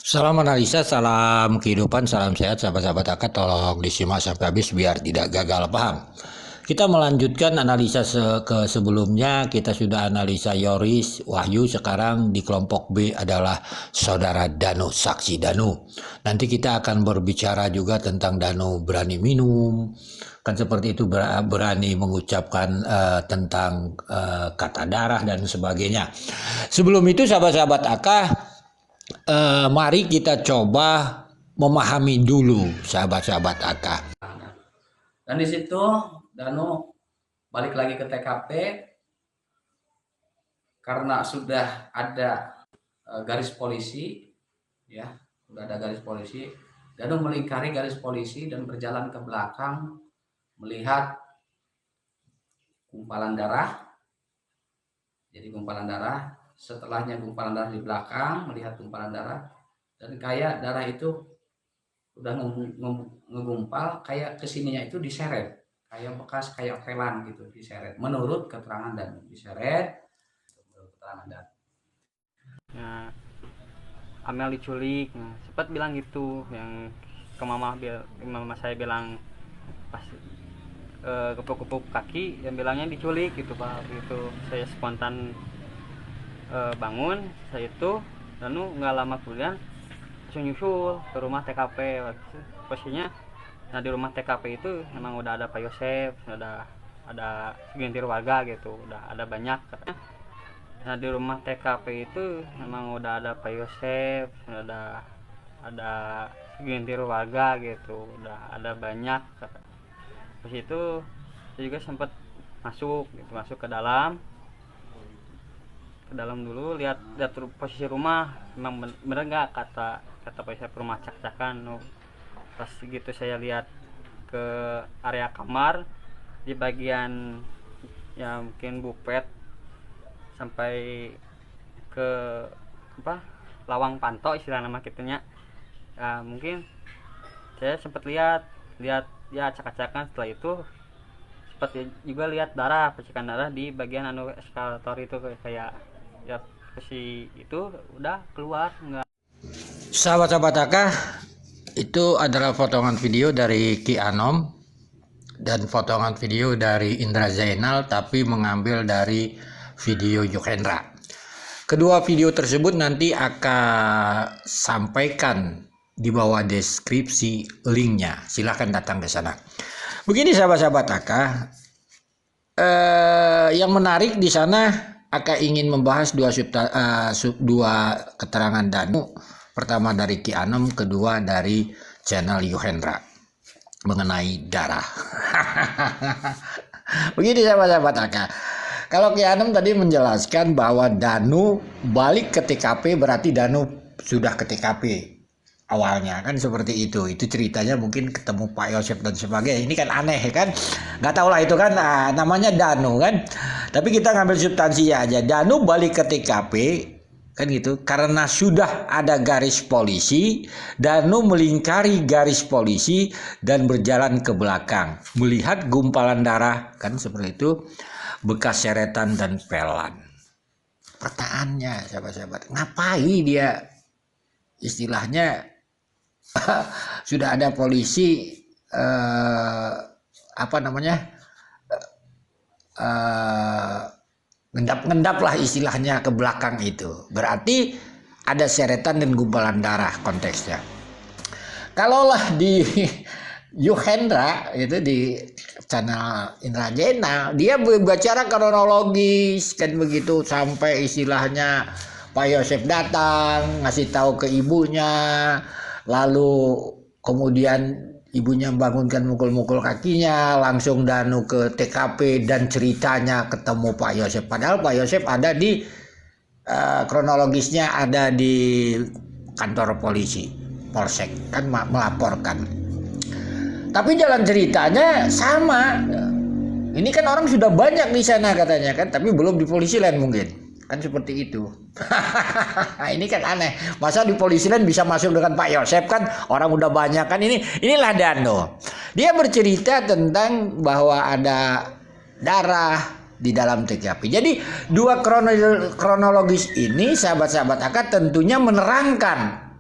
Salam analisa, salam kehidupan, salam sehat, sahabat-sahabat akad. Tolong disimak sampai habis biar tidak gagal paham. Kita melanjutkan analisa ke sebelumnya. Kita sudah analisa Yoris, Wahyu. Sekarang di kelompok B adalah saudara Danu, saksi Danu. Nanti kita akan berbicara juga tentang Danu berani minum, kan seperti itu, berani mengucapkan tentang kata darah dan sebagainya. Sebelum itu sahabat-sahabat akah, mari kita coba memahami dulu sahabat-sahabat akah. Dan di situ Danu balik lagi ke TKP karena sudah ada garis polisi, ya, sudah ada garis polisi. Danu melingkari garis polisi dan berjalan ke belakang melihat gumpalan darah. Jadi gumpalan darah, setelahnya gumpalan darah di belakang, melihat gumpalan darah, dan kayak darah itu udah ngegumpal, kayak kesininya itu diseret, kayak bekas kayak pelan gitu, diseret menurut keterangan dan diseret menurut keterangan dan Nah, Amel diculik, nah, sempat bilang gitu yang ke mama saya bilang pas kepuk-kepuk kaki yang bilangnya diculik gitu Pak. Gitu saya spontan bangun, saya itu lalu nggak lama kemudian langsung nyusul ke rumah TKP. Posisinya nah di rumah TKP itu memang udah ada Pak Yosef, ada segelintir warga gitu, udah ada banyak katanya. Nah di rumah TKP itu memang udah ada Pak Yosef, ada segelintir warga gitu, udah ada banyak. Terus itu saya juga sempat masuk gitu, masuk ke dalam dulu, lihat posisi rumah memang bener nggak kata Pak Yosef, rumah cak-cakan. Pas gitu saya lihat ke area kamar di bagian ya mungkin bupet sampai ke apa lawang pantau istilah nama kitanya, ya, mungkin saya sempat lihat ya acak-acakan. Setelah itu sempat juga lihat percikan darah di bagian eskalator itu, kayak ya si itu udah keluar nggak. Sahabat-sahabat akah, itu adalah potongan video dari Ki Anom dan potongan video dari Indra Zainal, tapi mengambil dari video Yohendra. Kedua video tersebut nanti akan sampaikan di bawah deskripsi linknya. Silahkan datang ke sana. Begini sahabat-sahabat akah, yang menarik di sana Aka ingin membahas dua keterangan Danu. Pertama dari Ki Anom, kedua dari channel Yohendra mengenai darah. Begini sahabat-sahabat Aka. Kalau Ki Anom tadi menjelaskan bahwa Danu balik ke TKP berarti Danu sudah ke TKP. Awalnya kan seperti itu ceritanya, mungkin ketemu Pak Yosef dan sebagainya. Ini kan aneh kan, nggak tahu lah itu kan, namanya Danu kan, tapi kita ngambil substansinya aja. Danu balik ke TKP kan gitu karena sudah ada garis polisi. Danu melingkari garis polisi dan berjalan ke belakang melihat gumpalan darah kan seperti itu, bekas seretan dan pelan. Pertanyaannya sahabat-sahabat, ngapain dia istilahnya sudah ada polisi ngendap-ngendap lah istilahnya ke belakang itu, berarti ada seretan dan gumpalan darah konteksnya. Kalaulah di Yohendra itu di channel Indra Zainal, dia berbicara kronologis kan begitu, sampai istilahnya Pak Yosef datang ngasih tahu ke ibunya, lalu kemudian ibunya membangunkan, mukul-mukul kakinya, langsung Danu ke TKP dan ceritanya ketemu Pak Yosef. Padahal Pak Yosef ada di kronologisnya ada di kantor polisi Polsek kan melaporkan. Tapi jalan ceritanya sama. Ini kan orang sudah banyak di sana katanya kan, tapi belum di polisi lain mungkin. Kan seperti itu. Ini kan aneh. Masa di polisi lain bisa masuk dengan Pak Yosef kan, orang udah banyak kan. Inilah Danu. Dia bercerita tentang bahwa ada darah di dalam TKP. Jadi dua kronologis ini sahabat-sahabat akad tentunya menerangkan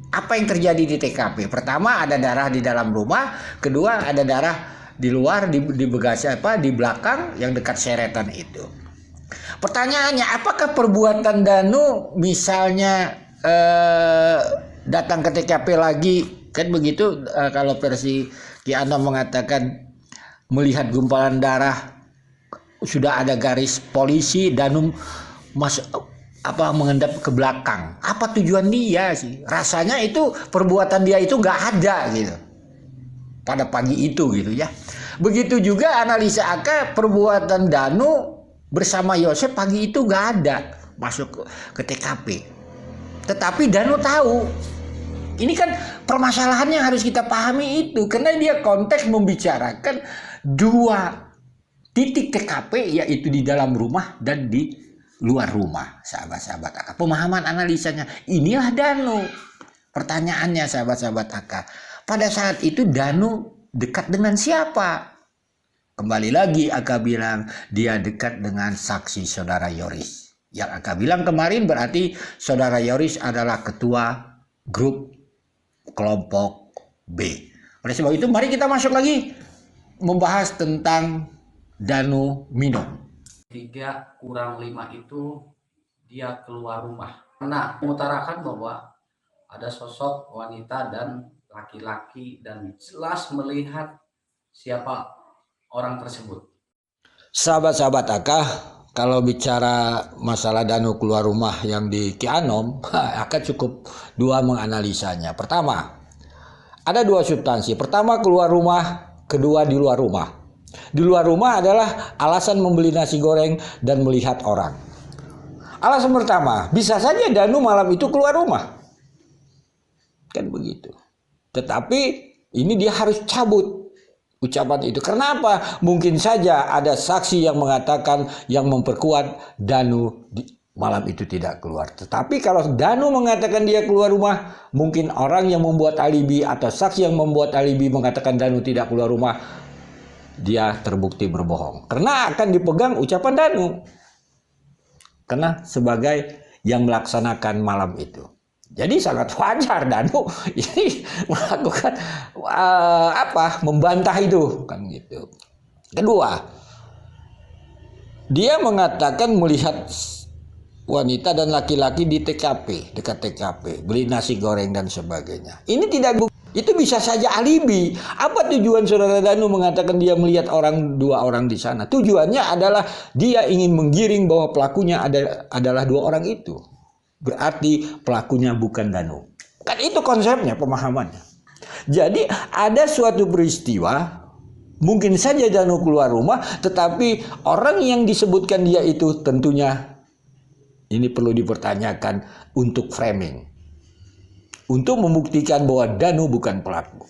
Apa yang terjadi di TKP? Pertama ada darah di dalam rumah, kedua ada darah di luar di bagasi di belakang yang dekat seretan itu. Pertanyaannya, apakah perbuatan Danu misalnya datang ke TKP lagi kan begitu, kalau versi Ki Anom mengatakan melihat gumpalan darah sudah ada garis polisi, Danu mengendap ke belakang. Apa tujuan dia sih? Rasanya itu perbuatan dia itu nggak ada gitu pada pagi itu gitu ya. Begitu juga analisa AK, perbuatan Danu bersama Yosef pagi itu nggak ada masuk ke TKP. Tetapi Danu tahu. Ini kan permasalahannya harus kita pahami itu, karena dia konteks membicarakan dua titik TKP, yaitu di dalam rumah dan di luar rumah, sahabat-sahabat AK. Pemahaman analisanya inilah Danu. Pertanyaannya sahabat-sahabat AK, pada saat itu Danu dekat dengan siapa? Kembali lagi AK bilang dia dekat dengan saksi saudara Yoris. Yang AK bilang kemarin berarti saudara Yoris adalah ketua grup kelompok B. Oleh sebab itu mari kita masuk lagi membahas tentang Danu minum. 3 kurang 5 itu dia keluar rumah. Nah, mengutarakan bahwa ada sosok wanita dan laki-laki dan jelas melihat siapa orang tersebut. Sahabat-sahabat AK, kalau bicara masalah Danu keluar rumah yang di Ki Anom, AK cukup dua menganalisanya. Pertama, ada dua substansi. Pertama keluar rumah, kedua di luar rumah. Di luar rumah adalah alasan membeli nasi goreng dan melihat orang. Alasan pertama, bisa saja Danu malam itu keluar rumah. Kan begitu. Tetapi ini dia harus cabut ucapan itu. Kenapa? Mungkin saja ada saksi yang mengatakan, yang memperkuat Danu malam itu tidak keluar. Tetapi kalau Danu mengatakan dia keluar rumah, mungkin orang yang membuat alibi atau saksi yang membuat alibi mengatakan Danu tidak keluar rumah, dia terbukti berbohong. Karena akan dipegang ucapan Danu. Karena sebagai yang melaksanakan malam itu. Jadi sangat wajar Danu ini melakukan membantah itu kan gitu. Kedua, dia mengatakan melihat wanita dan laki-laki di TKP, dekat TKP, beli nasi goreng dan sebagainya. Ini tidak, itu bisa saja alibi. Apa tujuan saudara Danu mengatakan dia melihat dua orang di sana? Tujuannya adalah dia ingin menggiring bahwa pelakunya adalah dua orang itu. Berarti pelakunya bukan Danu. Kan itu konsepnya, pemahamannya. Jadi ada suatu peristiwa, mungkin saja Danu keluar rumah, tetapi orang yang disebutkan dia itu tentunya ini perlu dipertanyakan untuk framing. Untuk membuktikan bahwa Danu bukan pelaku.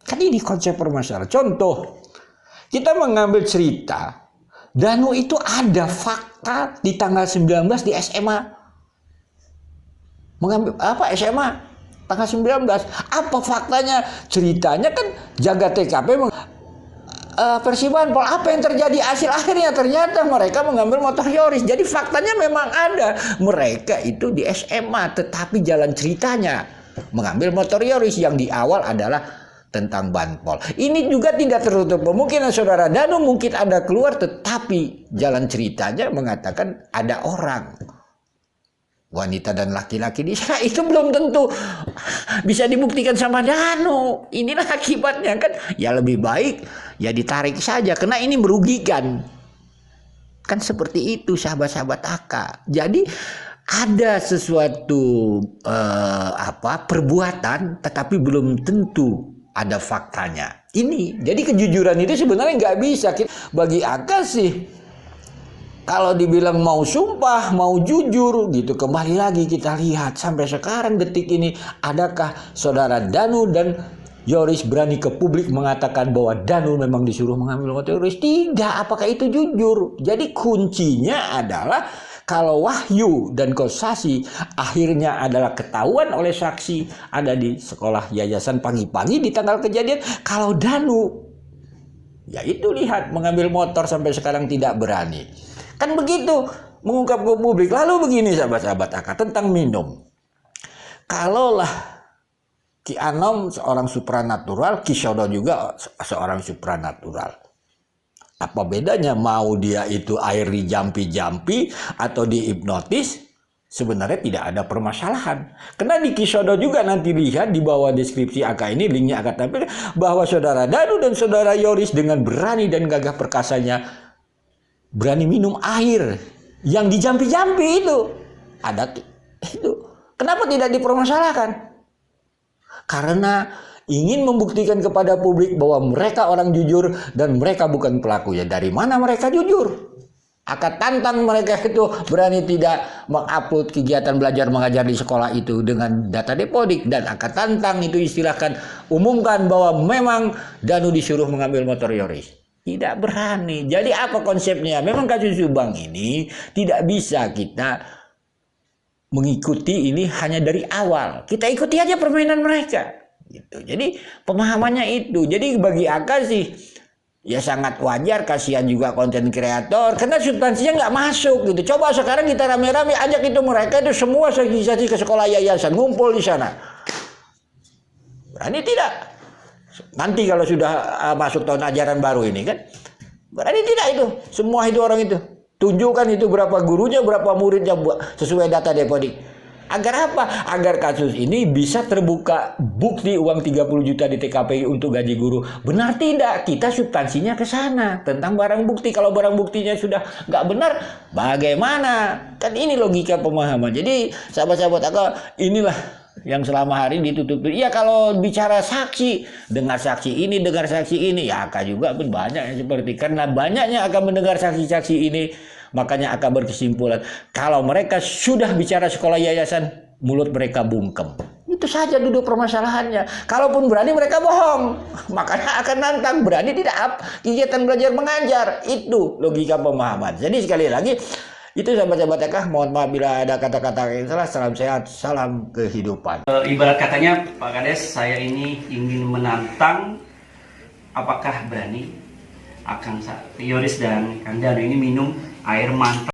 Kan ini konsep permasalahan. Contoh, kita mengambil cerita, Danu itu ada fakta di tanggal 19 di SMA. Mengambil SMA? Tanggal 19. Apa faktanya? Ceritanya kan jaga TKP versi Banpol. Apa yang terjadi hasil akhirnya? Ternyata mereka mengambil motor Yoris. Jadi faktanya memang ada. Mereka itu di SMA, tetapi jalan ceritanya mengambil motor Yoris yang di awal adalah tentang Banpol. Ini juga tidak tertutup kemungkinan saudara Danu mungkin ada keluar, tetapi jalan ceritanya mengatakan ada orang. Wanita dan laki-laki di sana itu belum tentu bisa dibuktikan sama Danu. Inilah akibatnya kan. Ya lebih baik ya ditarik saja karena ini merugikan. Kan seperti itu sahabat-sahabat AK. Jadi ada sesuatu perbuatan tetapi belum tentu ada faktanya. Ini jadi kejujuran itu sebenarnya nggak bisa. Bagi AK sih, kalau dibilang mau sumpah, mau jujur gitu, kembali lagi kita lihat sampai sekarang detik ini, adakah saudara Danu dan Yoris berani ke publik mengatakan bahwa Danu memang disuruh mengambil motor Yoris? Tidak, apakah itu jujur? Jadi kuncinya adalah kalau Wahyu dan Kosasi akhirnya adalah ketahuan oleh saksi ada di sekolah yayasan pagi-pagi di tanggal kejadian. Kalau Danu, ya itu lihat mengambil motor sampai sekarang tidak berani. Kan begitu mengungkap ke publik. Lalu begini sahabat-sahabat AK tentang minum. Kalaulah Ki Anom seorang supranatural, Ki Sodo juga seorang supranatural. Apa bedanya mau dia itu air dijampi-jampi atau dihipnotis? Sebenarnya tidak ada permasalahan. Karena di Ki Sodo juga nanti lihat di bawah deskripsi AK ini, linknya akan tampil, bahwa saudara Danu dan saudara Yoris dengan berani dan gagah perkasanya berani minum air yang dijampi-jampi itu. Ada itu. Kenapa tidak dipermasalahkan? Karena ingin membuktikan kepada publik bahwa mereka orang jujur dan mereka bukan pelaku. Ya dari mana mereka jujur? Akan tantang mereka itu berani tidak mengupload kegiatan belajar mengajar di sekolah itu dengan data Depodik, dan akan tantang itu istilahkan umumkan bahwa memang Danu disuruh mengambil motor Yoris. Tidak berani. Jadi apa konsepnya? Memang kasus Subang ini tidak bisa kita mengikuti ini hanya dari awal. Kita ikuti aja permainan mereka. Gitu. Jadi pemahamannya itu. Jadi bagi Aka sih ya sangat wajar, kasihan juga konten kreator karena substansinya nggak masuk gitu. Coba sekarang kita rame-rame ajak itu mereka itu semua saksi-saksi ke sekolah yayasan ngumpul di sana. Berani tidak? Nanti kalau sudah masuk tahun ajaran baru ini kan, berani tidak itu? Semua itu orang itu. Tunjukkan itu berapa gurunya, berapa muridnya sesuai data Depodik. Agar apa? Agar kasus ini bisa terbuka bukti uang 30 juta di TKP untuk gaji guru. Benar tidak? Kita substansinya ke sana tentang barang bukti. Kalau barang buktinya sudah nggak benar, bagaimana? Kan ini logika pemahaman. Jadi sahabat-sahabat aku, inilah yang selama hari ditutup. Iya kalau bicara saksi, dengar saksi ini, dengar saksi ini, ya Aka juga pun banyak yang seperti, karena banyaknya akan mendengar saksi-saksi ini, makanya akan berkesimpulan kalau mereka sudah bicara sekolah yayasan, mulut mereka bungkem. Itu saja duduk permasalahannya. Kalaupun berani mereka bohong, makanya akan nantang berani tidak kegiatan belajar mengajar. Itu logika pemahaman. Jadi sekali lagi itu sahabat-sahabat Aka, mohon maaf bila ada kata-kata yang salah. Salam sehat, salam kehidupan. Ibarat katanya Pak Kades, saya ini ingin menantang apakah berani Akang Yoris dan Kang Danu ini minum air mantap.